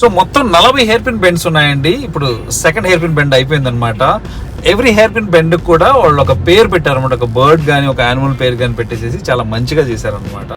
So మొత్తం 40 hair pin bends ఉన్నాయండి. ఇప్పుడు సెకండ్ హెయిర్ పిన్ బెండ్ అయిపోయింది అనమాట. ఎవ్రీ హెయిర్ పిన్ బెండ్ కూడా వాళ్ళు ఒక పేరు పెట్టారనమాట. ఒక బర్డ్ కానీ ఒక యానిమల్ పేరు కానీ పెట్టేసేసి చాలా మంచిగా చేశారనమాట.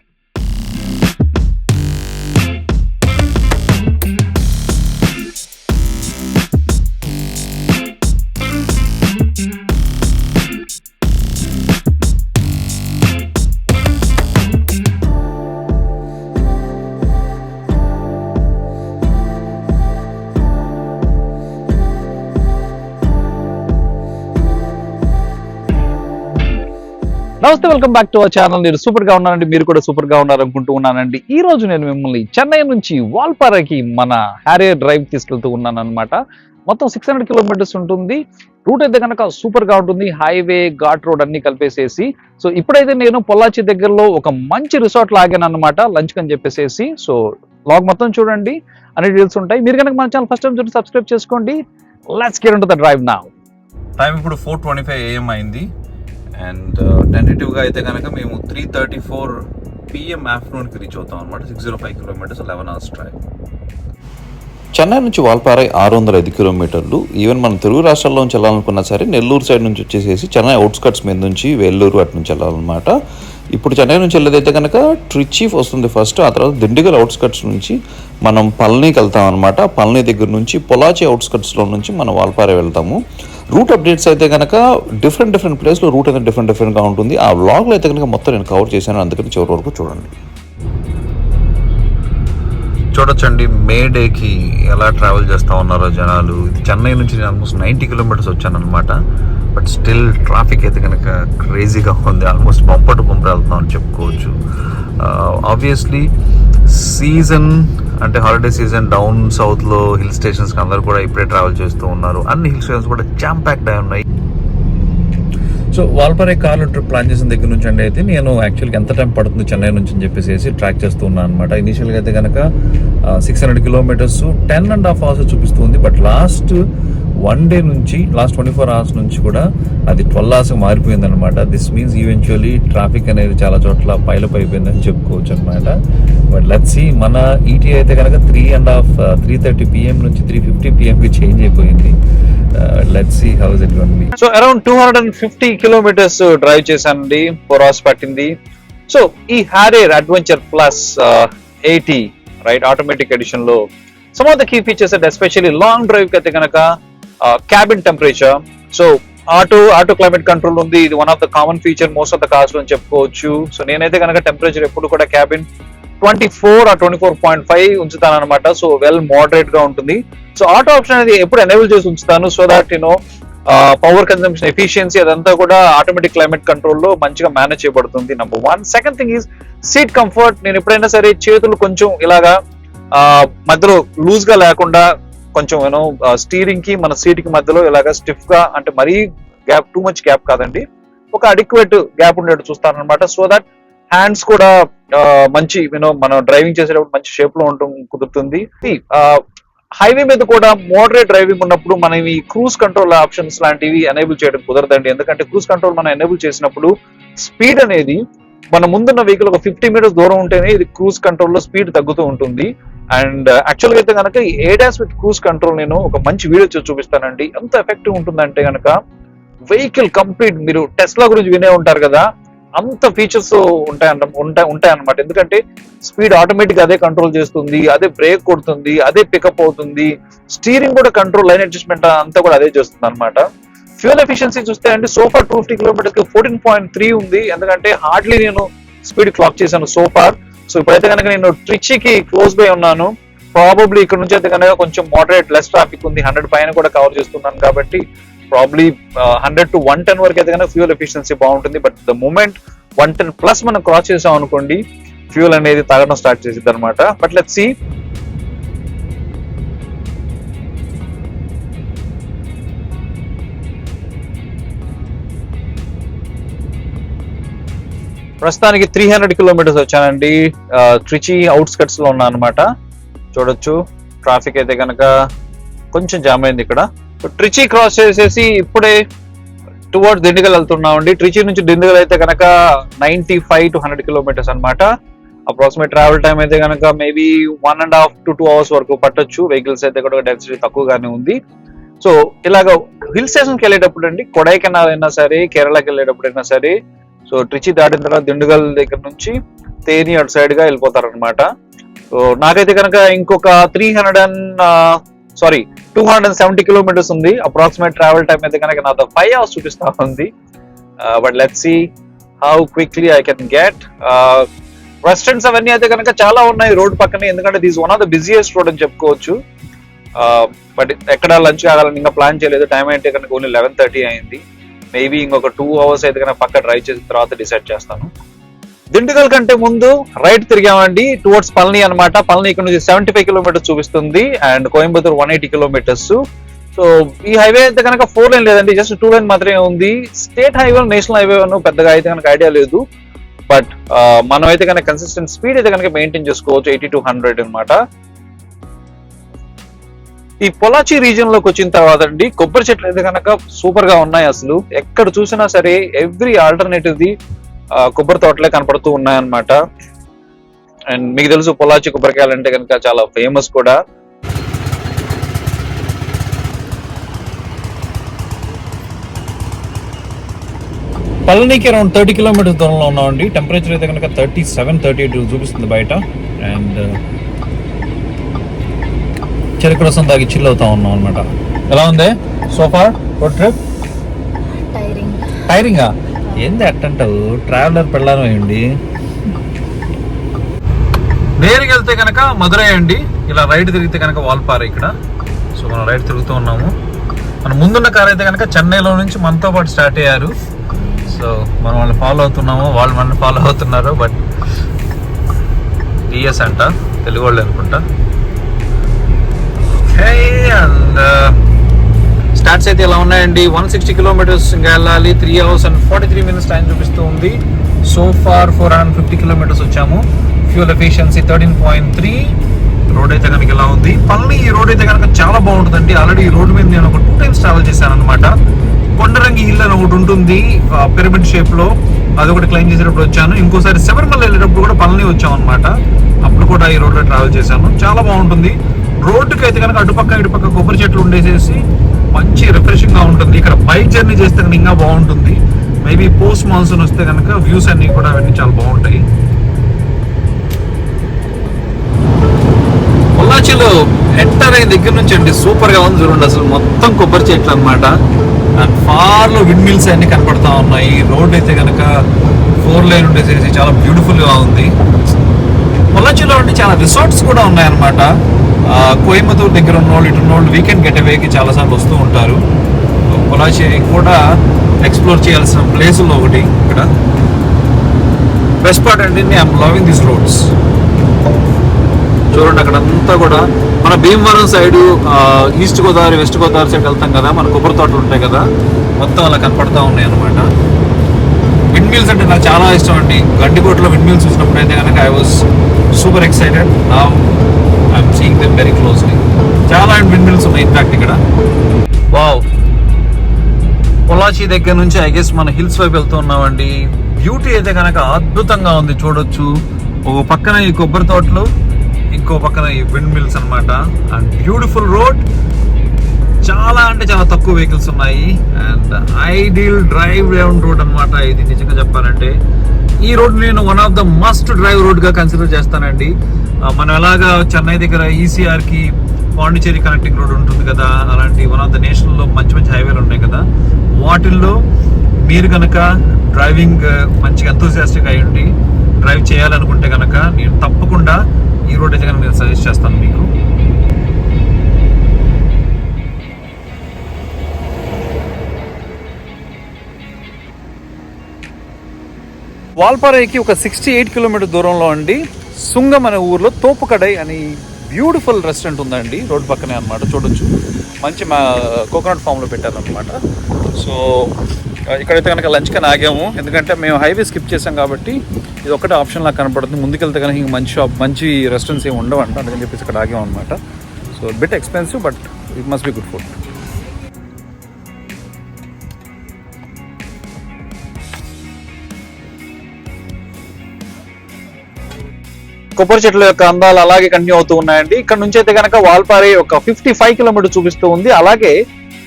నమస్తే, welcome back to our channel. నేను సూపర్ గా ఉన్నానండి, మీరు కూడా సూపర్ గా ఉన్నారనుకుంటూ ఉన్నానండి. ఈ రోజు నేను మిమ్మల్ని చెన్నై నుంచి వాల్పారాకి మన హ్యారియర్ డ్రైవ్ తీసుకెళ్తూ ఉన్నాను అనమాట. మొత్తం 600 కిలోమీటర్స్ ఉంటుంది. రూట్ అయితే కనుక సూపర్ గా ఉంటుంది. హైవే, ఘాట్ రోడ్ అన్ని కలిపేసేసి. సో ఇప్పుడైతే నేను పొల్లాచి దగ్గరలో ఒక మంచి రిసార్ట్ లాగాను అనమాట, లంచ్ అని చెప్పేసి. సో బ్లాగ్ మొత్తం చూడండి, అన్ని డీటెయిల్స్ ఉంటాయి. మీరు కనుక మన ఛానల్ ఫస్ట్ టైం చూసి సబ్స్క్రైబ్ చేసుకోండి. Let's get into the drive now. Time ఇప్పుడు 4:25 AM అయింది. అండ్ టెంటేటివ్గా అయితే కనుక మేము 3:34 PM ఆఫ్టర్నూన్కి రీచ్ అవుతాం అనమాట. 605 కిలోమీటర్స్, 11 hours డ్రైవ్. చెన్నై నుంచి వాల్పారా 605 కిలోమీటర్లు. ఈవెన్ మనం తెలుగు రాష్ట్రాల్లో నుంచి వెళ్ళాలనుకున్నా సరే నెల్లూరు సైడ్ నుంచి వచ్చేసేసి చెన్నై అవుట్స్కట్స్ మీద నుంచి వెల్లూరు అటు నుంచి వెళ్ళాలన్నమాట. ఇప్పుడు చెన్నై నుంచి వెళ్ళేదైతే కనుక ట్రిచి వస్తుంది ఫస్ట్. ఆ తర్వాత దిండిగల్ అవుట్స్కట్స్ నుంచి మనం పళనికి వెళ్తాం అనమాట. పళని దగ్గర నుంచి పొలాచి అవుట్స్కట్స్లో నుంచి మనం వాల్పారా వెళ్తాము. రూట్ అప్డేట్స్ అయితే కనుక డిఫరెంట్ ప్లేస్లో రూట్ అయితే డిఫరెంట్గా ఉంటుంది. ఆ వ్లాగ్లో అయితే కనుక మొత్తం నేను కవర్ చేశాను, అందుకని చివరి వరకు చూడండి. చూడొచ్చండి మే డేకి ఎలా ట్రావెల్ చేస్తూ ఉన్నారో జనాలు. ఇది చెన్నై నుంచి నేను ఆల్మోస్ట్ 90 కిలోమీటర్స్ వచ్చాను అనమాట. బట్ స్టిల్ ట్రాఫిక్ అయితే కనుక క్రేజీగా ఉంది. ఆల్మోస్ట్ బంపర్ టు బంపర్ వెళ్తున్నాం అని చెప్పుకోవచ్చు. ఆబ్వియస్లీ సీజన్ అంటే హాలిడే సీజన్, డౌన్ సౌత్లో హిల్ స్టేషన్స్కి అందరూ కూడా ఇప్పుడే ట్రావెల్ చేస్తూ ఉన్నారు. అన్ని హిల్ స్టేషన్స్ కూడా జామ్ ప్యాక్డ్ అయి ఉన్నాయి. సో వాల్పారా కార్లో ట్రిప్ ప్లాన్ చేసిన దగ్గర నుంచి అండి అయితే నేను యాక్చువల్గా ఎంత టైం పడుతుంది చెన్నై నుంచి అని చెప్పేసి ట్రాక్ చేస్తూ ఉన్నాను అనమాట. ఇనీషియల్గా అయితే కనుక 600 కిలోమీటర్స్ 10.5 hours చూపిస్తుంది. బట్ లాస్ట్ 1 day నుంచి లాస్ట్ 24 hours నుంచి కూడా అది 12 hours మారిపోయింది అనమాట. దిస్ మీన్స్ ఈవెన్చువల్లీ ట్రాఫిక్ అనేది చాలా చోట్ల పైలప్ అయిపోయిందని చెప్పుకోవచ్చు అనమాట. బట్ లెట్స్ సీ, మన ఈటీ అయితే కనుక 3:30 PM నుంచి 3:50 PMకి చేంజ్ అయిపోయింది. Let's see how is it going బి. సో అరౌండ్ 250 కిలోమీటర్స్ డ్రైవ్ చేశానండి. 4 hours పట్టింది. సో ఈ Harrier adventure plus 80 right automatic edition లో some of the key features and especially long drive కి అయితే కనుక cabin temperature, so auto climate control ఉంది. ఇది one of the common feature most of the cars అని చెప్పుకోవచ్చు. So నేనైతే కనుక టెంపరేచర్ ఎప్పుడు కూడా క్యాబిన్ 24 or 24.5 ఉంచుతాను అనమాట. సో వెల్ మోడరేట్ గా ఉంటుంది. సో ఆటో ఆప్షన్ అనేది ఎప్పుడు ఎనేబుల్ చేసి ఉంచుతాను, so that power consumption, efficiency అదంతా కూడా ఆటోమేటిక్ క్లైమేట్ కంట్రోల్ లో మంచిగా మేనేజ్ చేయబడుతుంది. Number 1. Second thing is seat comfort. నేను ఎప్పుడైనా సరే చేతులు కొంచెం ఇలాగా మధ్యలో లూజ్ గా లేకుండా కొంచెం స్టీరింగ్ కి మన సీట్ కి మధ్యలో ఇలాగా స్టిఫ్ గా, అంటే మరీ గ్యాప్, టూ మచ్ గ్యాప్ కాదండి, ఒక అడిక్వేట్ గ్యాప్ ఉండేట్టు చూస్తాను అనమాట. సో దట్ హ్యాండ్స్ కూడా మంచి మనం డ్రైవింగ్ చేసేటప్పుడు మంచి షేప్ లో ఉండటం కుదురుతుంది. హైవే మీద కూడా మోడరేట్ డ్రైవింగ్ ఉన్నప్పుడు మనం ఈ క్రూజ్ కంట్రోల్ ఆప్షన్స్ లాంటివి ఎనేబుల్ చేయడం కుదరదండి. ఎందుకంటే క్రూజ్ కంట్రోల్ మనం ఎనేబుల్ చేసినప్పుడు స్పీడ్ అనేది మన ముందున్న వెహికల్ ఒక 50 meters దూరం ఉంటేనే ఇది క్రూజ్ కంట్రోల్ లో స్పీడ్ తగ్గుతూ ఉంటుంది. అండ్ యాక్చువల్ గా అయితే కనుక ఈ ADAS విత్ క్రూజ్ కంట్రోల్ నేను ఒక మంచి వీడియో చూపిస్తానండి. ఎంత ఎఫెక్టివ్ ఉంటుందంటే కనుక వెహికల్ కంప్లీట్, మీరు టెస్లా గురించి వినే ఉంటారు కదా, అంత ఫీచర్స్ ఉంటాయి అన్నమాట. ఎందుకంటే స్పీడ్ ఆటోమేటిక్ అదే కంట్రోల్ చేస్తుంది, అదే బ్రేక్ కొడుతుంది, అదే పికప్ అవుతుంది, స్టీరింగ్ కూడా కంట్రోల్, లైన్ అడ్జస్ట్మెంట్ అంతా కూడా అదే చేస్తుంది అనమాట. ఫ్యూయల్ ఎఫిషియన్సీ చూస్తే అండి సోఫార్ 250 కిలోమీటర్స్ కి 14.3 ఉంది. ఎందుకంటే హార్డ్లీ నేను స్పీడ్ క్లాక్ చేశాను సోఫార్. సో ఇప్పుడైతే కనుక నేను ట్రిచికి క్లోజ్ బై ఉన్నాను. ప్రాబబ్లీ ఇక్కడ నుంచి అయితే కనుక కొంచెం మోడరేట్ లెస్ ట్రాఫిక్ ఉంది. 100 పైన కూడా కవర్ చేస్తున్నాను కాబట్టి ప్రాబ్లీ 100 to 110 వరకు అయితే కనుక ఫ్యూయల్ ఎఫిషియన్సీ బాగుంటుంది. బట్ ద మూమెంట్ 110+ మనం క్రాస్ చేసాం అనుకోండి, ఫ్యూయల్ అనేది తాగడం స్టార్ట్ చేసిద్ది అనమాట. But let's see. ప్రస్తుతానికి 300 కిలోమీటర్స్ వచ్చానండి. ట్రిచి అవుట్స్కట్స్ లో ఉన్నా అనమాట. చూడొచ్చు ట్రాఫిక్ అయితే కనుక కొంచెం జామ్ అయింది ఇక్కడ. ట్రిచి క్రాస్ చేసేసి ఇప్పుడే టువర్డ్స్ దిండిగల్ వెళ్తున్నామండి. ట్రిచి నుంచి దిండిగల్ అయితే కనుక 95 to 100 కిలోమీటర్స్ అనమాట. అప్రాక్సిమేట్ ట్రావెల్ టైం అయితే కనుక మేబీ 1.5 to 2 hours వరకు పట్టొచ్చు. వెహికల్స్ అయితే కూడా డెన్సిటీ తక్కువగానే ఉంది. సో ఇలాగ హిల్ స్టేషన్కి వెళ్ళేటప్పుడు అండి, కొడైకెనాల్ అయినా సరే, కేరళకి వెళ్ళేటప్పుడు అయినా సరే, సో ట్రిచి దాటిన తర్వాత దిండుగల్ దగ్గర నుంచి తేని అటు సైడ్ గా వెళ్ళిపోతారనమాట. సో నాకైతే కనుక ఇంకొక 270 కిలోమీటర్స్ ఉంది. అప్రాక్సిమేట్ ట్రావెల్ టైం అయితే కనుక నాతో 5 hours చూపిస్తా ఉంది. But let's see how quickly I can get. Restaurants అవన్నీ అయితే కనుక చాలా ఉన్నాయి రోడ్ పక్కనే, ఎందుకంటే this one of the busiest road అని చెప్పుకోవచ్చు. బట్ ఎక్కడ లంచ్ కావాలని ఇంకా ప్లాన్ చేయలేదు. టైం అయితే కనుక ఓన్లీ 11:30 అయింది. మేబీ ఇంకొక 2 hours అయితే కనుక పక్క డ్రైవ్ చేసిన తర్వాత డిసైడ్ చేస్తాను. దిండుగల్ కంటే ముందు రైట్ తిరిగామండి టువర్డ్స్ పళని అనమాట. పళని ఇక్కడ నుంచి 75 కిలోమీటర్స్ చూపిస్తుంది అండ్ కోయంబత్తూర్ 180 కిలోమీటర్స్. సో ఈ హైవే అయితే కనుక 4 lane లేదండి, జస్ట్ 2 lane మాత్రమే ఉంది. స్టేట్ హైవే నేషనల్ హైవే పెద్దగా అయితే కనుక ఐడియా లేదు. బట్ మనం అయితే కనుక కన్సిస్టెంట్ స్పీడ్ అయితే కనుక మెయింటైన్ చేసుకోవచ్చు, 80 to 100 అనమాట. ఈ పొలాచి రీజియన్ లోకి వచ్చిన తర్వాత అండి కొబ్బరి చెట్లు అయితే కనుక సూపర్ గా ఉన్నాయి. అసలు ఎక్కడ చూసినా సరే ఎవ్రీ ఆల్టర్నేటివ్ ది కొబ్బరి తోటలే కనపడుతూ ఉన్నాయన్నమాట. అండ్ మీకు తెలుసు పొలాచి కొబ్బరికాయలు అంటే కనుక చాలా ఫేమస్ కూడా. పళనికి అరౌండ్ 30 కిలోమీటర్స్ దూరంలో ఉన్నామండి. టెంపరేచర్ అయితే కనుక 37-38 చూపిస్తుంది బయట. అండ్ చెరుకు రసం తాగి చిల్ అవుతా ఉన్నాం అనమాట. ఎలా ఉంది సోఫా రోడ్ ట్రిప్? టైరింగా ఏంది అట్టంటావు, ట్రావెలర్ పెళ్ళాను అయ్యండి. నేరుగా వెళ్తే కనుక మధురై అండి, ఇలా రైట్ తిరిగితే కనుక వాల్పార ఇక్కడ. సో మనం రైట్ తిరుగుతూ ఉన్నాము. మన ముందున్న కార్ అయితే కనుక చెన్నైలో నుంచి మనతో పాటు స్టార్ట్ అయ్యారు. సో మనం వాళ్ళని ఫాలో అవుతున్నాము, వాళ్ళు మనల్ని ఫాలో అవుతున్నారు. బట్ టీఎస్ అంట, తెలుగు వాళ్ళు అనుకుంటా. అండ్ స్టార్ట్స్ అయితే ఎలా ఉన్నాయండి, 160 కిలోమీటర్స్ ఇంకా వెళ్ళాలి. 3 hours and 43 minutes టైం చూపిస్తూ ఉంది. సో ఫార్ 450 కిలోమీటర్స్ వచ్చాము. Fuel efficiency 13.3. రోడ్ అయితే కనుక ఇలా ఉంది. పళని ఈ రోడ్ అయితే కనుక చాలా బాగుంటుందండి. ఆల్రెడీ ఈ రోడ్ మీద నేను ఒక 2 times ట్రావెల్ చేశాను అనమాట. కొండరంగి హిల్ అని ఒకటి ఉంటుంది పిరమిడ్ షేప్ లో, అదొకటి క్లైమ్ చేసేటప్పుడు వచ్చాను. ఇంకోసారి శబరిమల వెళ్ళేటప్పుడు కూడా పళని వచ్చాం అనమాట. అప్పుడు కూడా ఈ రోడ్ లో ట్రావెల్ చేశాను. చాలా బాగుంటుంది. రోడ్డుకి అయితే కనుక అటుపక్క ఇటుపక్క కొబ్బరి చెట్లు ఉండేసేసి మంచి రిఫ్రెషింగ్ గా ఉంటుంది. ఇక్కడ బైక్ జర్నీ చేస్తే కనుక ఇంకా బాగుంటుంది. మేబీ పోస్ట్ మాన్సూన్ వస్తే కనుక వ్యూస్ అన్ని కూడా అవన్నీ చాలా బాగుంటాయి. పొల్లాచిలో ఎంటర్ అయిన దగ్గర నుంచి అండి సూపర్ గా ఉంది చూడండి. అసలు మొత్తం కొబ్బరి చెట్లు అనమాట. అండ్ ఫార్ లో విండ్ మిల్స్ అన్ని కనపడతా ఉన్నాయి. రోడ్ అయితే కనుక 4 lane ఉండేసేసి చాలా బ్యూటిఫుల్ గా ఉంది. పొల్లాచిలో అంటే చాలా రిసార్ట్స్ కూడా ఉన్నాయన్నమాట. కోయంబత్తూర్ దగ్గర ఉన్నోళ్ళు ఇటు ఉన్నోళ్ళు వీకెండ్ గెట్ అవేకి చాలాసార్లు వస్తూ ఉంటారు. పొలాచి కూడా ఎక్స్ప్లోర్ చేయాల్సిన ప్లేసుల్లో ఒకటి ఇక్కడ. బెస్ట్ పార్ట్ అండి, ఐఎమ్ లవింగ్ దిస్ రోడ్స్. చూడండి అక్కడంతా కూడా మన Bhimavaram side, east Godavari west Godavari side వెళ్తాం కదా, మన కొబ్బరి తోటలు ఉంటాయి కదా, మొత్తం అలా కనపడతా ఉన్నాయి అనమాట. విండ్ మిల్స్ అంటే నాకు చాలా ఇష్టం అండి. గండికోటలో విండ్ మిల్స్ చూసినప్పుడు అయితే కనుక I was super excited. Now I'm seeing them very closely. చాలా విండ్ మిల్స్ ఉన్నాయి ఇన్ఫాక్ట్ ఇక్కడ. వావ్, పొలాచి దగ్గర నుంచి ఐ గెస్ మన హిల్స్ వైపు వెళ్తూ ఉన్నామండి. బ్యూటీ అయితే కనుక అద్భుతంగా ఉంది, చూడొచ్చు. ఒక పక్కన ఈ కొబ్బరి తోటలు, ఇంకో పక్కన ఈ విండ్ మిల్స్ అనమాట. And beautiful road. చాలా అంటే చాలా తక్కువ వెహికల్స్ ఉన్నాయి. And ideal drive down road అనమాట ఇది. నిజంగా చెప్పాలంటే ఈ రోడ్ నేను one of the must drive road గా కన్సిడర్ చేస్తానండి. మనం ఎలాగా చెన్నై దగ్గర ఈసీఆర్ కి పాండిచేరి కనెక్టింగ్ రోడ్ ఉంటుంది కదా, అలాంటి వన్ ఆఫ్ ద నేషనల్ లో మంచి మంచి హైవేలు ఉన్నాయి కదా, వాటిల్లో మీరు కనుక డ్రైవింగ్ మంచిగా ఎంతూసియాస్టిక్ అయి ఉండి డ్రైవ్ చేయాలనుకుంటే కనుక నేను తప్పకుండా ఈ రోడ్ అయితే కనుక నేను సజెస్ట్ చేస్తాను మీకు. వాల్పారైకి ఒక 68 కిలోమీటర్ దూరంలో అండి సుంగం అనే ఊర్లో తోపుకడై అని బ్యూటిఫుల్ రెస్టారెంట్ ఉందండి. రోడ్ పక్కనే అనమాట. చూడొచ్చు, మంచి కోకోనట్ ఫామ్లో పెట్టారనమాట. సో ఇక్కడైతే కనుక లంచ్ కన్నా ఆగాము, ఎందుకంటే మేము హైవే స్కిప్ చేసాం కాబట్టి ఇది ఒకటే ఆప్షన్ లాగా కనపడుతుంది. ముందుకెళ్తే కనుక ఇంక మంచి రెస్టారెంట్స్ ఏమి ఉండవంట, అందుకని చెప్పేసి ఇక్కడ ఆగాము అనమాట. So bit expensive but it must be good food. కొబ్బరి చెట్ల యొక్క అందాలు అలాగే కంటిన్యూ అవుతూ ఉన్నాయండి. ఇక్కడ నుంచి అయితే కనుక వాల్పాறை ఒక 55 కిలోమీటర్ చూపిస్తూ ఉంది. అలాగే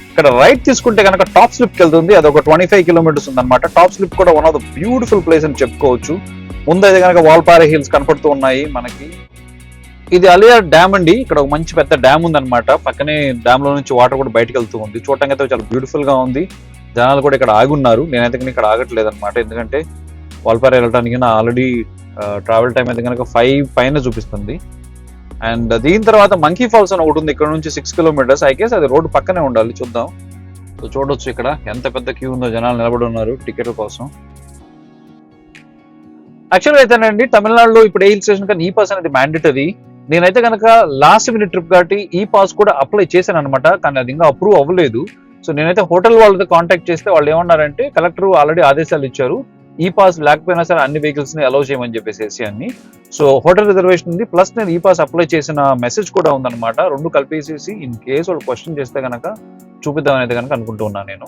ఇక్కడ రైట్ తీసుకుంటే కనుక టాప్ స్లిప్ కి వెళ్తుంది, అది ఒక 25 కిలోమీటర్స్ ఉందన్నమాట. టాప్ స్లిప్ కూడా one of the beautiful place అని చెప్పుకోవచ్చు. ముందు అయితే కనుక వాల్పాறை హిల్స్ కనపడుతూ ఉన్నాయి మనకి. ఇది అలియార్ డ్యామ్ అండి. ఇక్కడ ఒక మంచి పెద్ద డ్యామ్ ఉందన్నమాట. పక్కనే డ్యామ్ లో నుంచి వాటర్ కూడా బయటకు వెళ్తూ ఉంది. చూడటానికి అయితే చాలా బ్యూటిఫుల్ గా ఉంది. జనాలు కూడా ఇక్కడ ఆగున్నారు. నేనైతే కనుక ఇక్కడ ఆగట్లేదు అనమాట, ఎందుకంటే వాల్పాறை వెళ్ళడానికి నా ఆల్రెడీ ట్రావెల్ టైం అయితే కనుక 5 పైన చూపిస్తుంది. అండ్ దీని తర్వాత మంకీ ఫాల్స్ అని ఒకటి ఉంది ఇక్కడ నుంచి 6 కిలోమీటర్స్. ఐ గెస్ అది రోడ్డు పక్కనే ఉండాలి, చూద్దాం. సో చూడొచ్చు ఇక్కడ ఎంత పెద్ద క్యూ ఉందో, జనాలు నిలబడి ఉన్నారు టికెట్ల కోసం. యాక్చువల్గా అయితేనండి తమిళనాడులో ఇప్పుడు ఏ హిల్ స్టేషన్ కానీ ఈ పాస్ అనేది మ్యాండేటరీ. నేనైతే కనుక లాస్ట్ మినిట్ ట్రిప్ కాబట్టి ఈ పాస్ కూడా అప్లై చేశాను అనమాట, కానీ అది ఇంకా అప్రూవ్ అవ్వలేదు. సో నేనైతే హోటల్ వాళ్ళతో కాంటాక్ట్ చేస్తే వాళ్ళు ఏమన్నారంటే కలెక్టర్ ఆల్రెడీ ఆదేశాలు ఇచ్చారు, ఈ పాస్ లేకపోయినా సరే అన్ని వెహికల్స్ ని అలౌ చేయమని చెప్పేసి అని. సో హోటల్ రిజర్వేషన్ ఉంది, ప్లస్ నేను ఈ పాస్ అప్లై చేసిన మెసేజ్ కూడా ఉందన్నమాట. రెండు కలిపేసేసి ఇన్ కేసు వాళ్ళు క్వశ్చన్ చేస్తే కనుక చూపిద్దామని అయితే కనుక అనుకుంటూ ఉన్నాను నేను.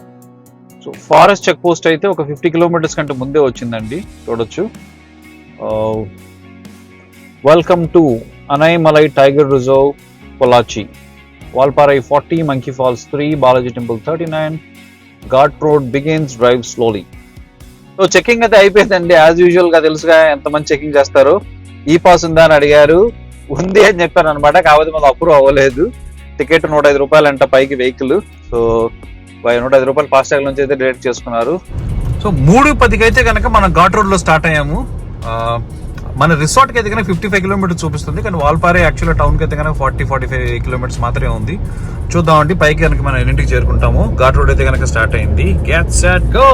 సో ఫారెస్ట్ చెక్ పోస్ట్ అయితే ఒక 50 కిలోమీటర్స్ కంటే ముందే వచ్చిందండి, చూడొచ్చు. Welcome to Anamalai tiger reserve Pollachi, Valparai 40, monkey falls 3, Balaji temple 39, ghat road begins, drive slowly. So checking అయితే అయిపోయిందండి. యాజ్ యూజువల్ గా తెలుసుగా ఎంతమంది చెకింగ్ చేస్తారు. ఈ పాస్ ఉందా అని అడిగారు, ఉంది అని చెప్పాను అనమాట. కాకపోతే మాకు అప్రూవ్ అవ్వలేదు. టికెట్ 105 రూపాయలు అంట పైకి వెహికల్. సో 105 రూపాయలు ఫాస్టాగ్ నుంచి అయితే డిడక్ట్ చేసుకున్నారు. సో 3:10కి అయితే కనుక మనం ఘాట్ రోడ్ లో స్టార్ట్ అయ్యాము. మన రిసార్ట్ కి అయితే కనుక 55 కిలోమీటర్స్ చూపిస్తుంది, కానీ వాల్పాறை యాక్చువల్ టౌన్ కి అయితే కనుక 40-45 కిలోమీటర్స్ మాత్రమే ఉంది. చూద్దామండి పైకి కనుక మనం ఎన్నింటికి చేరుకుంటాము. ఘాట్ రోడ్ అయితే కనుక స్టార్ట్ అయింది. Get set go.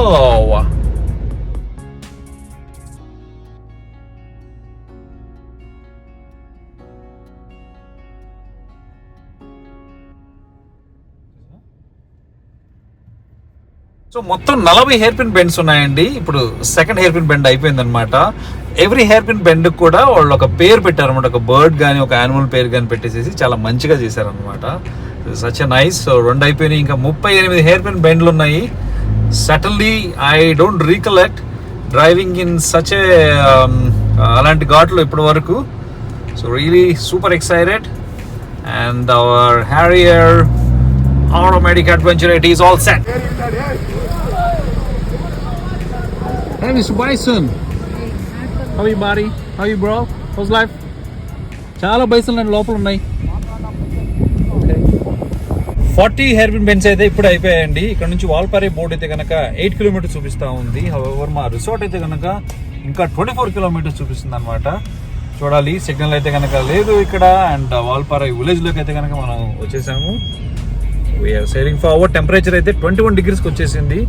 సో మొత్తం 40 హెయిర్ పిన్ బెండ్స్ ఉన్నాయండి. ఇప్పుడు సెకండ్ హెయిర్ పిన్ బెండ్ అయిపోయింది అనమాట. ఎవ్రీ హెయిర్ పిన్ బెండ్ కూడా వాళ్ళు ఒక పేరు పెట్టారనమాట, ఒక బర్డ్ కానీ ఒక యానిమల్ పేరు కానీ పెట్టేసేసి చాలా మంచిగా చేశారనమాట. Such a nice. సో 2 అయిపోయినాయి, ఇంకా 38 హెయిర్ పిన్ బెండ్లు ఉన్నాయి. Suddenly I don't recollect driving in such a అలాంటి ఘాట్లు ఇప్పటి వరకు. So really super excited. And hour Harrier automatic adventure, it is all set. Hey Mr. Bison, how are you buddy? How are you bro? How's life? చాలా bison and లోపల ఉన్నాయి. 40 hair pin bends అయితే ఇప్పుడు అయిపోయాయండి. ఇక్కడ నుంచి వాల్పాறை board అయితే కనుక 8 కిలోమీటర్స్ చూపిస్తా ఉంది. హౌవర్ మా రిసార్ట్ అయితే కనుక ఇంకా 24 కిలోమీటర్స్ చూపిస్తుంది అనమాట. చూడాలి, సిగ్నల్ అయితే కనుక లేదు ఇక్కడ. అండ్ వాల్పాறை విలేజ్ లోకి అయితే కనుక మనం వచ్చేసాము. We are selling forward. టెంపరేచర్ అయితే 21 డిగ్రీస్కి వచ్చేసింది.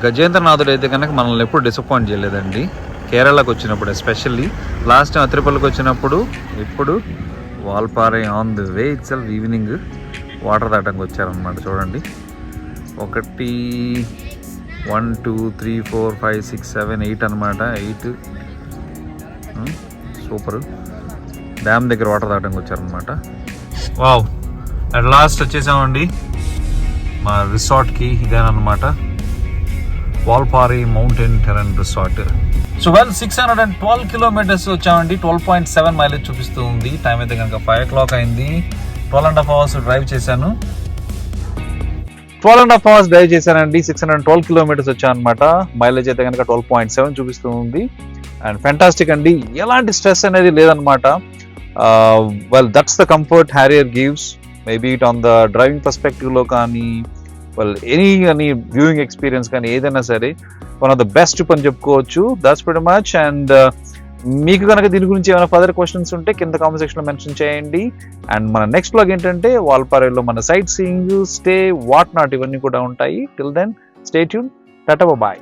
గజేంద్రనాథుడు అయితే కనుక మనల్ని ఎప్పుడు డిసప్పాయింట్ చేయలేదండి. కేరళకు వచ్చినప్పుడు ఎస్పెషల్లీ, లాస్ట్ టైం అత్రిపల్లికి వచ్చినప్పుడు, ఇప్పుడు Valparai on the way itself. Evening water దాటానికి వచ్చారనమాట. చూడండి, 1 1 2 3 4 5 6 7 8 అనమాట. 8 సూపర్. డ్యామ్ దగ్గర వాటర్ దాటానికి వచ్చారనమాట. వావ్, అట్ లాస్ట్ వచ్చేసామండి మా రిసార్ట్కి. ఇదేనమాట Valparai mountain terrain resort. So 612 kilometres వచ్చామండి. 12.7 మైలేజ్ చూపిస్తూ ఉంది. టైం అయితే కనుక 5 o'clock అయింది. 12.5 hours డ్రైవ్ చేశాను. 12.5 hours డ్రైవ్ చేశానండి. 612 కిలోమీటర్స్ వచ్చాను అనమాట. మైలేజ్ అయితే కనుక 12.7 చూపిస్తూ ఉంది. అండ్ ఫెంటాస్టిక్ అండి, ఎలాంటి స్ట్రెస్ అనేది లేదనమాట. Well that's the comfort Harrier gives. Maybe it on the driving perspective లో కానీ, వెల్ ఎనీ వ్యూయింగ్ ఎక్స్పీరియన్స్ కానీ ఏదైనా సరే one of the best trip అని చెప్పుకోవచ్చు. That's pretty much. అండ్ మీకు కనుక దీని గురించి ఏమైనా ఫర్దర్ క్వశ్చన్స్ ఉంటే కింద కామెంట్ సెక్షన్ లో మెన్షన్ చేయండి. అండ్ మన నెక్స్ట్ బ్లాగ్ ఏంటంటే వాల్పారైలో మన sightseeing, stay, what not ఇవన్నీ కూడా ఉంటాయి. Till then stay tune. Tata bye.